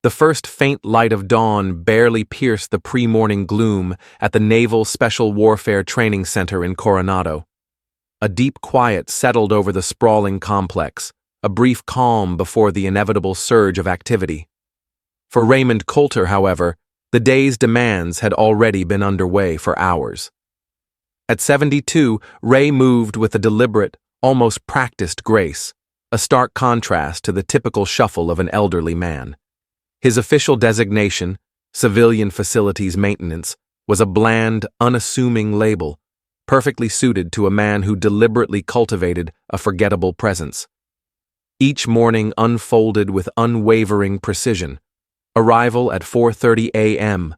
The first faint light of dawn barely pierced the pre-morning gloom at the Naval Special Warfare Training Center in Coronado. A deep quiet settled over the sprawling complex, a brief calm before the inevitable surge of activity. For Raymond Coulter, however, the day's demands had already been underway for hours. At 72, Ray moved with a deliberate, almost practiced grace, a stark contrast to the typical shuffle of an elderly man. His official designation, Civilian Facilities Maintenance, was a bland, unassuming label, perfectly suited to a man who deliberately cultivated a forgettable presence. Each morning unfolded with unwavering precision. Arrival at 4:30 a.m.,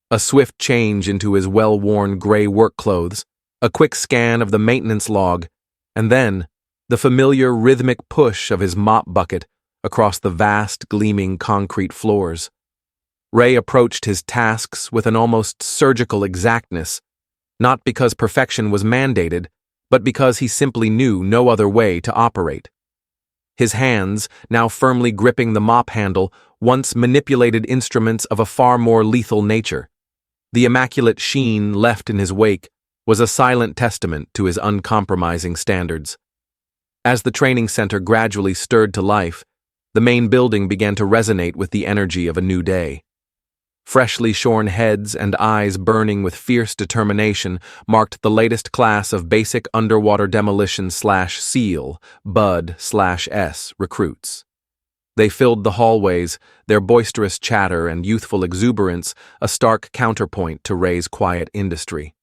a swift change into his well-worn gray work clothes, a quick scan of the maintenance log, and then the familiar rhythmic push of his mop bucket across the vast, gleaming concrete floors. Ray approached his tasks with an almost surgical exactness, not because perfection was mandated, but because he simply knew no other way to operate. His hands, now firmly gripping the mop handle, once manipulated instruments of a far more lethal nature. The immaculate sheen left in his wake was a silent testament to his uncompromising standards. As the training center gradually stirred to life, the main building began to resonate with the energy of a new day. Freshly shorn heads and eyes burning with fierce determination marked the latest class of basic underwater demolition/SEAL, BUD/S recruits. They filled the hallways, their boisterous chatter and youthful exuberance a stark counterpoint to Ray's quiet industry.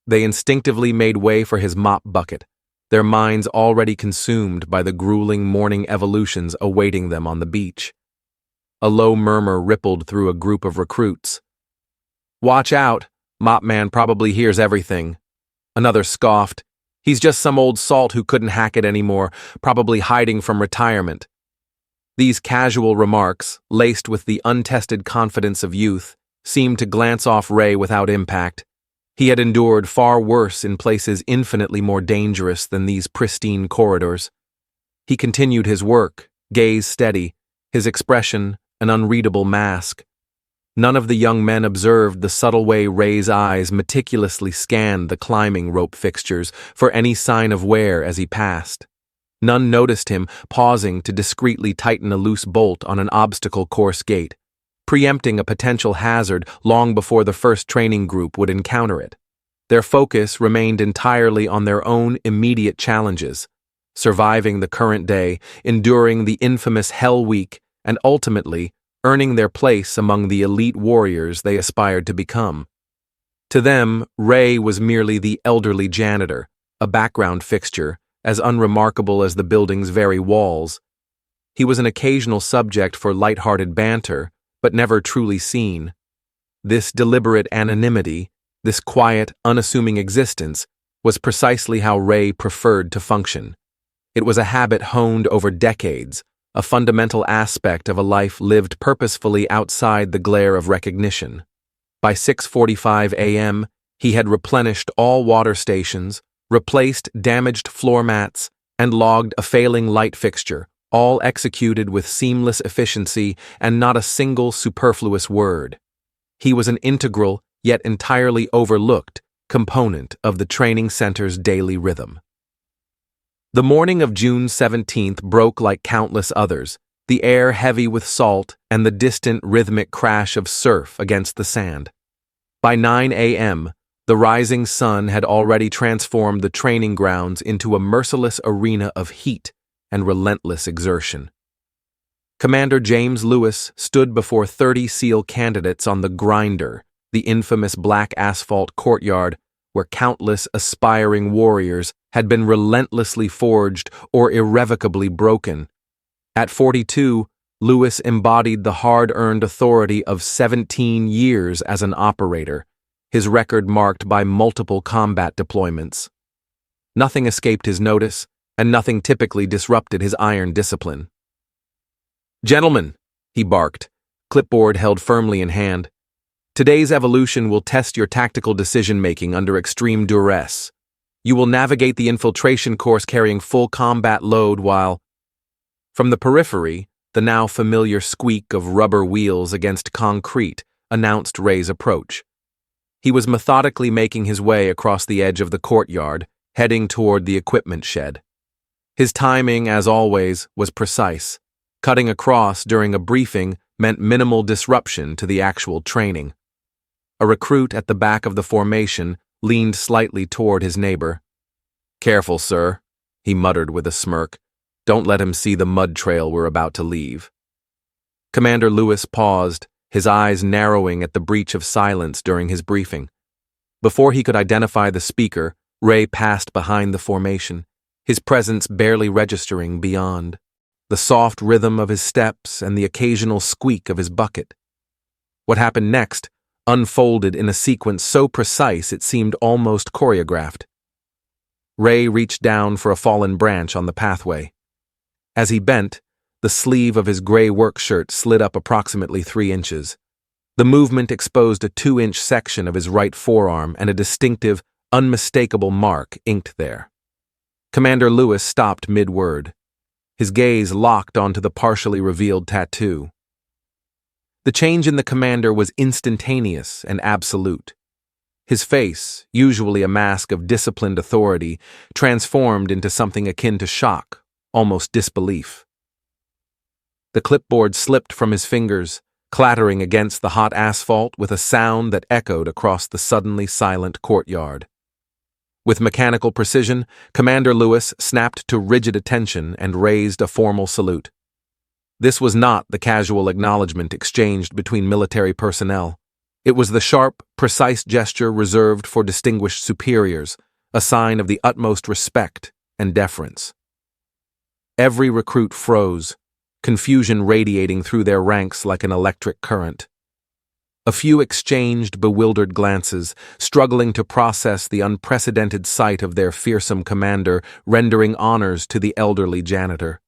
They instinctively made way for his mop bucket, their minds already consumed by the grueling morning evolutions awaiting them on the beach. A low murmur rippled through a group of recruits. "Watch out, Mop Man probably hears everything." Another scoffed. "He's just some old salt who couldn't hack it anymore, probably hiding from retirement." These casual remarks, laced with the untested confidence of youth, seemed to glance off Ray without impact. He had endured far worse in places infinitely more dangerous than these pristine corridors. He continued his work, gaze steady, his expression an unreadable mask. None of the young men observed the subtle way Ray's eyes meticulously scanned the climbing rope fixtures for any sign of wear as he passed. None noticed him pausing to discreetly tighten a loose bolt on an obstacle course gate, preempting a potential hazard long before the first training group would encounter it. Their focus remained entirely on their own immediate challenges, surviving the current day, enduring the infamous Hell Week, and ultimately earning their place among the elite warriors they aspired to become. To them, Ray was merely the elderly janitor, a background fixture, as unremarkable as the building's very walls. He was an occasional subject for light-hearted banter, but never truly seen. This deliberate anonymity, this quiet, unassuming existence, was precisely how Ray preferred to function. It was a habit honed over decades, a fundamental aspect of a life lived purposefully outside the glare of recognition. By 6:45 a.m., he had replenished all water stations, replaced damaged floor mats, and logged a failing light fixture, all executed with seamless efficiency and not a single superfluous word. He was an integral, yet entirely overlooked, component of the training center's daily rhythm. The morning of June 17th broke like countless others, the air heavy with salt and the distant rhythmic crash of surf against the sand. By 9 a.m., the rising sun had already transformed the training grounds into a merciless arena of heat and relentless exertion. Commander James Lewis stood before 30 SEAL candidates on the Grinder, the infamous black asphalt courtyard where countless aspiring warriors had been relentlessly forged or irrevocably broken. At 42, Lewis embodied the hard-earned authority of 17 years as an operator, his record marked by multiple combat deployments. Nothing escaped his notice, and nothing typically disrupted his iron discipline. "Gentlemen," he barked, clipboard held firmly in hand, "today's evolution will test your tactical decision-making under extreme duress. You will navigate the infiltration course carrying full combat load while..." From the periphery, The now familiar squeak of rubber wheels against concrete announced Ray's approach. He was methodically making his way across the edge of the courtyard, heading toward the equipment shed. His timing, as always, was precise. Cutting across during a briefing meant minimal disruption to the actual training. A recruit at the back of the formation leaned slightly toward his neighbor. "Careful, sir," he muttered with a smirk. "Don't let him see the mud trail we're about to leave." Commander Lewis paused, his eyes narrowing at the breach of silence during his briefing. Before he could identify the speaker, Ray passed behind the formation, his presence barely registering beyond. The soft rhythm of his steps and the occasional squeak of his bucket. What happened next unfolded in a sequence so precise it seemed almost choreographed. Ray reached down for a fallen branch on the pathway. As he bent, the sleeve of his gray work shirt slid up approximately 3 inches. The movement exposed a 2-inch section of his right forearm and a distinctive, unmistakable mark inked there. Commander Lewis stopped mid-word. His gaze locked onto the partially revealed tattoo. The change in the commander was instantaneous and absolute. His face, usually a mask of disciplined authority, transformed into something akin to shock, almost disbelief. The clipboard slipped from his fingers, clattering against the hot asphalt with a sound that echoed across the suddenly silent courtyard. With mechanical precision, Commander Lewis snapped to rigid attention and raised a formal salute. This was not the casual acknowledgement exchanged between military personnel. It was the sharp, precise gesture reserved for distinguished superiors, a sign of the utmost respect and deference. Every recruit froze, confusion radiating through their ranks like an electric current. A few exchanged bewildered glances, struggling to process the unprecedented sight of their fearsome commander rendering honors to the elderly janitor.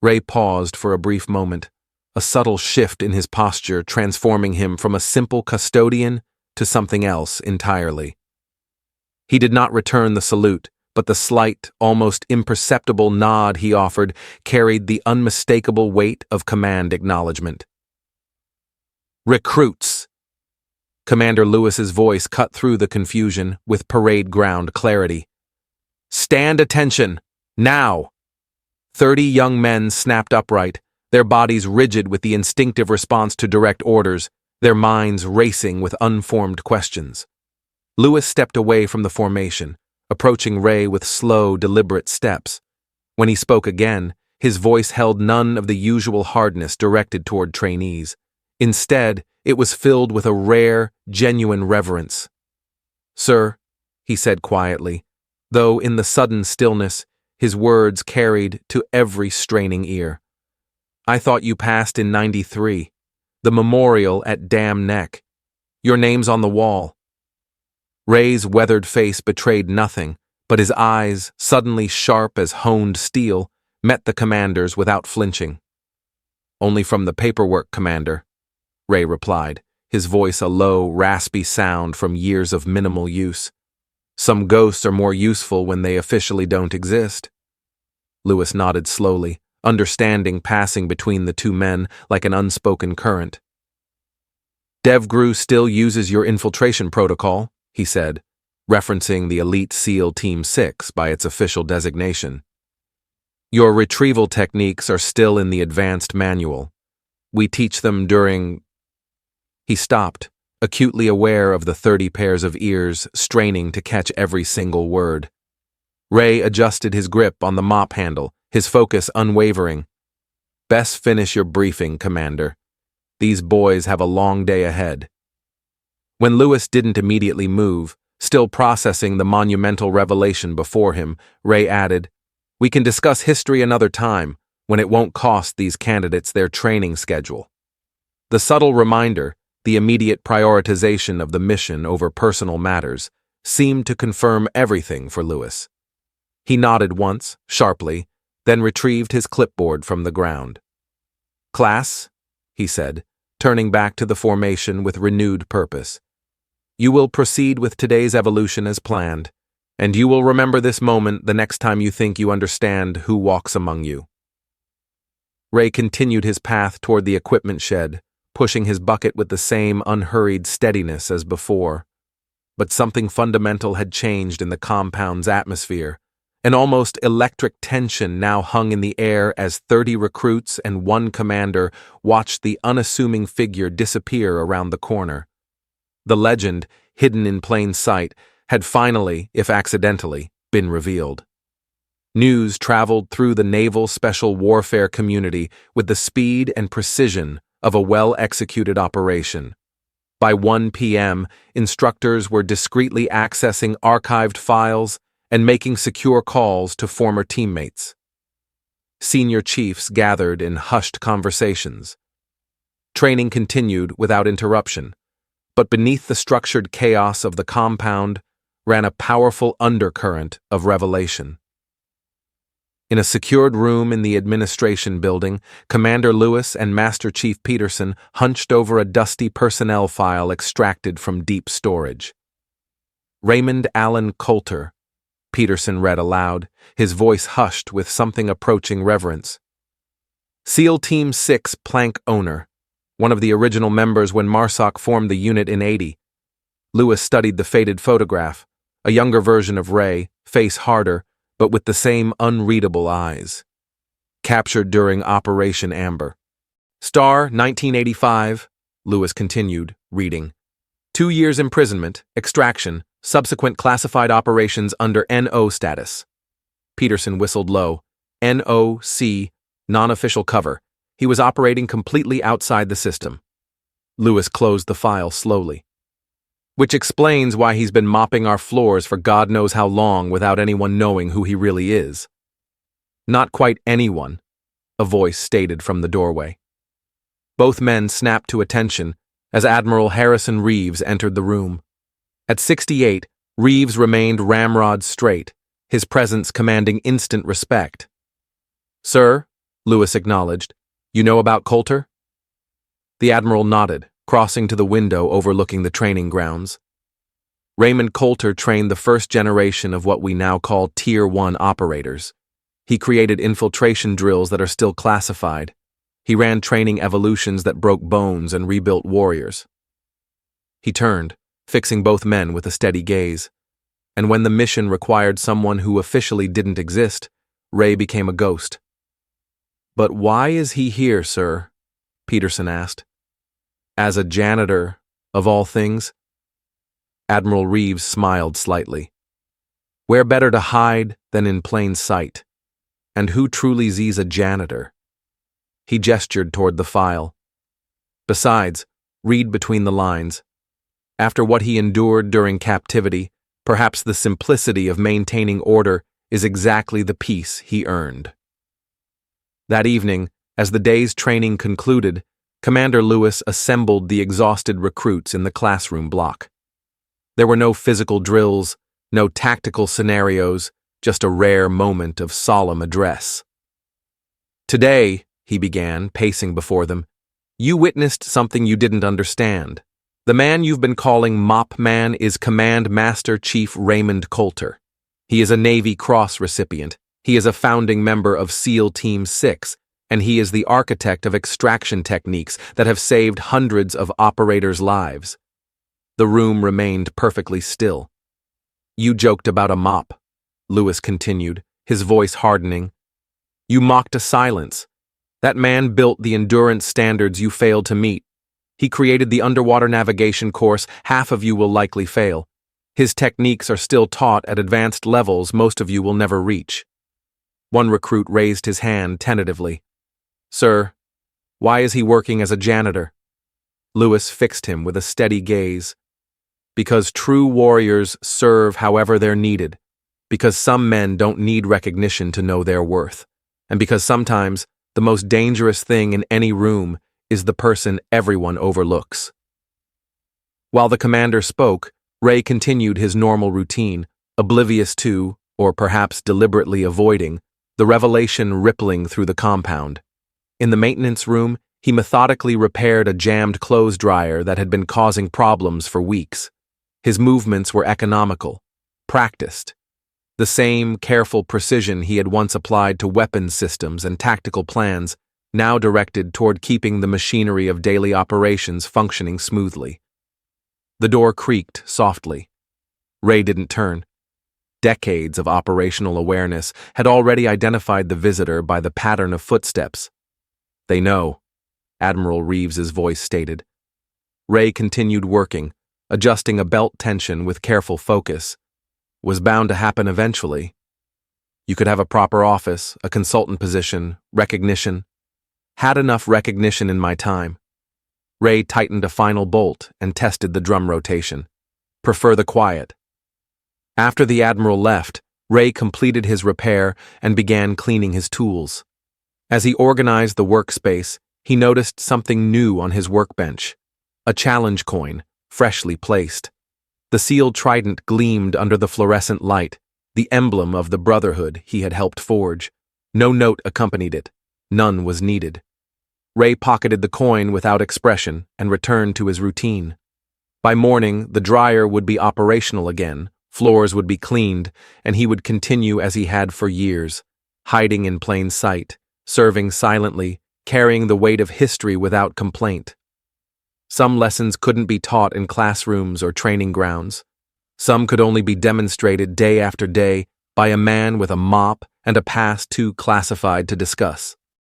Ray paused for a brief moment, a subtle shift in his posture transforming him from a simple custodian to something else entirely. He did not return the salute, but the slight, almost imperceptible nod he offered carried the unmistakable weight of command acknowledgement. "Recruits!" Commander Lewis's voice cut through the confusion with parade ground clarity. "Stand attention! Now!" 30 young men snapped upright, their bodies rigid with the instinctive response to direct orders, their minds racing with unformed questions. Lewis stepped away from the formation, approaching Ray with slow, deliberate steps. When he spoke again, his voice held none of the usual hardness directed toward trainees. Instead, it was filled with a rare, genuine reverence. "Sir," he said quietly, though in the sudden stillness, his words carried to every straining ear. "I thought you passed in 93. The memorial at Dam Neck. Your name's on the wall." Ray's weathered face betrayed nothing, but his eyes, suddenly sharp as honed steel, met the commander's without flinching. "Only from the paperwork, Commander," Ray replied, his voice a low, raspy sound from years of minimal use. "Some ghosts are more useful when they officially don't exist." Lewis nodded slowly, understanding passing between the two men like an unspoken current. "DevGru still uses your infiltration protocol," he said, referencing the Elite SEAL Team 6 by its official designation. "Your retrieval techniques are still in the advanced manual. We teach them during—" He stopped, acutely aware of the 30 pairs of ears straining to catch every single word. Ray adjusted his grip on the mop handle, his focus unwavering. "Best finish your briefing, Commander. These boys have a long day ahead." When Lewis didn't immediately move, still processing the monumental revelation before him, Ray added, "We can discuss history another time, when it won't cost these candidates their training schedule." The subtle reminder, the immediate prioritization of the mission over personal matters, seemed to confirm everything for Lewis. He nodded once, sharply, then retrieved his clipboard from the ground. "Class," he said, turning back to the formation with renewed purpose. "You will proceed with today's evolution as planned, and you will remember this moment the next time you think you understand who walks among you." Ray continued his path toward the equipment shed, pushing his bucket with the same unhurried steadiness as before. But something fundamental had changed in the compound's atmosphere. An almost electric tension now hung in the air as 30 recruits and one commander watched the unassuming figure disappear around the corner. The legend, hidden in plain sight, had finally, if accidentally, been revealed. News traveled through the Naval Special Warfare community with the speed and precision of a well-executed operation. By 1 p.m., instructors were discreetly accessing archived files and making secure calls to former teammates. Senior chiefs gathered in hushed conversations. Training continued without interruption, but beneath the structured chaos of the compound ran a powerful undercurrent of revelation. In a secured room in the administration building, Commander Lewis and Master Chief Peterson hunched over a dusty personnel file extracted from deep storage. Raymond Coulter, Peterson read aloud, his voice hushed with something approaching reverence. SEAL Team 6 plank owner, one of the original members when MARSOC formed the unit in '80. Lewis studied the faded photograph, a younger version of Ray, face harder, but with the same unreadable eyes. Captured during Operation Amber. Star 1985, Lewis continued, reading. 2 years imprisonment, extraction, subsequent classified operations under NO status. Peterson whistled low. NOC, non-official cover. He was operating completely outside the system. Lewis closed the file slowly. Which explains why he's been mopping our floors for God knows how long without anyone knowing who he really is. Not quite anyone, a voice stated from the doorway. Both men snapped to attention as Admiral Harrison Reeves entered the room. At 68, Reeves remained ramrod straight, his presence commanding instant respect. Sir, Lewis acknowledged, you know about Coulter? The Admiral nodded, crossing to the window overlooking the training grounds. Raymond Coulter trained the first generation of what we now call Tier 1 operators. He created infiltration drills that are still classified. He ran training evolutions that broke bones and rebuilt warriors. He turned, fixing both men with a steady gaze. And when the mission required someone who officially didn't exist, Ray became a ghost. But why is he here, sir? Peterson asked. As a janitor, of all things? Admiral Reeves smiled slightly. Where better to hide than in plain sight? And who truly sees a janitor? He gestured toward the file. Besides, read between the lines. After what he endured during captivity, perhaps the simplicity of maintaining order is exactly the peace he earned. That evening, as the day's training concluded, Commander Lewis assembled the exhausted recruits in the classroom block. There were no physical drills, no tactical scenarios, just a rare moment of solemn address. Today, he began, pacing before them, you witnessed something you didn't understand. The man you've been calling Mop Man is Command Master Chief Raymond Coulter. He is a Navy Cross recipient. He is a founding member of SEAL Team 6, and he is the architect of extraction techniques that have saved hundreds of operators' lives. The room remained perfectly still. You joked about a mop, Lewis continued, his voice hardening. You mocked a silence. That man built the endurance standards you failed to meet. He created the underwater navigation course half of you will likely fail. His techniques are still taught at advanced levels most of you will never reach. One recruit raised his hand tentatively. Sir, why is he working as a janitor? Lewis fixed him with a steady gaze. Because true warriors serve however they're needed. Because some men don't need recognition to know their worth. And because sometimes the most dangerous thing in any room is the person everyone overlooks. While the commander spoke, Ray continued his normal routine, oblivious to, or perhaps deliberately avoiding, the revelation rippling through the compound. In the maintenance room, he methodically repaired a jammed clothes dryer that had been causing problems for weeks. His movements were economical, practiced. The same careful precision he had once applied to weapons systems and tactical plans now directed toward keeping the machinery of daily operations functioning smoothly. The door creaked softly. Ray didn't turn. Decades of operational awareness had already identified the visitor by the pattern of footsteps. "They know," Admiral Reeves's voice stated. Ray continued working, adjusting a belt tension with careful focus. Was bound to happen eventually. You could have a proper office, a consultant position, recognition. Had enough recognition in my time. Ray tightened a final bolt and tested the drum rotation. Prefer the quiet. After the Admiral left, Ray completed his repair and began cleaning his tools. As he organized the workspace, he noticed something new on his workbench. A challenge coin, freshly placed. The sealed trident gleamed under the fluorescent light, the emblem of the brotherhood he had helped forge. No note accompanied it. None was needed. Ray pocketed the coin without expression and returned to his routine. By morning, the dryer would be operational again, floors would be cleaned, and he would continue as he had for years, hiding in plain sight, serving silently, carrying the weight of history without complaint. Some lessons couldn't be taught in classrooms or training grounds. Some could only be demonstrated day after day by a man with a mop and a past too classified to discuss.